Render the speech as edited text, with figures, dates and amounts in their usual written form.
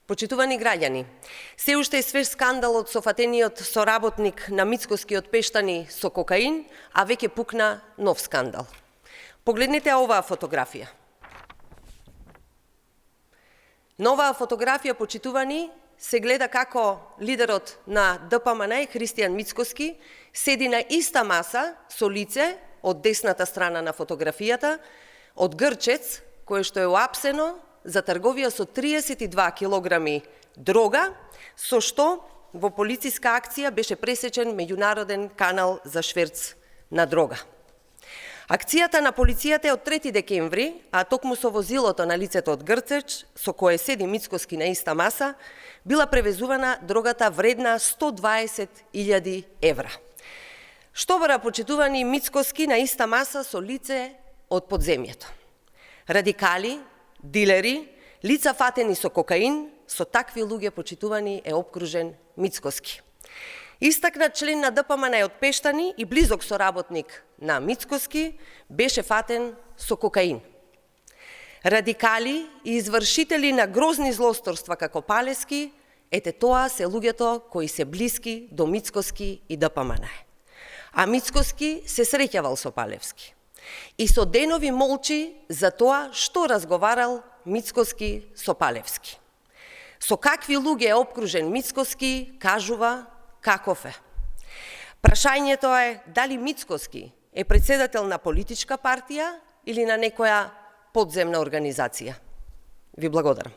Почитувани граѓани, се уште е свеж скандалот со фатениот соработник на Мицкоскиот Пештани со кокаин, а веќе пукна нов скандал. Погледнете оваа фотографија. На оваа фотографија, почитувани, се гледа како лидерот на ДПМН, Христијан Мицкоски, седи на иста маса со лице од десната страна на фотографијата, од грчец, кое што е уапсено за трговија со 32 килограми дрога, со што во полициска акција беше пресечен меѓународен канал за шверц на дрога. Акцијата на полицијата е од 3 декември, а токму со возилото на лицето од грчец, со кое седи Мицкоски на иста маса, била превезувана дрогата вредна 120.000 евра. Што бара, почитувани, Мицкоски на иста маса со лице од подземјето? Радикали, дилери, лица фатени со кокаин, со такви луѓе, почитувани, е обкружен Мицкоски. Истакнат член на ДПМН од Пештани и близок соработник на Мицкоски беше фатен со кокаин. Радикали и извршители на грозни злосторства како Палевски, ете тоа се луѓето кои се блиски до Мицкоски и ДПМН. А Мицкоски се среќавал со Палевски. И со денови молчи за тоа што разговарал Мицкоски со Палевски. Со какви луѓе е обкружен Мицкоски, кажува каков е. Прашањето е дали Мицкоски е председател на политичка партија или на некоја подземна организација. Ви благодарам.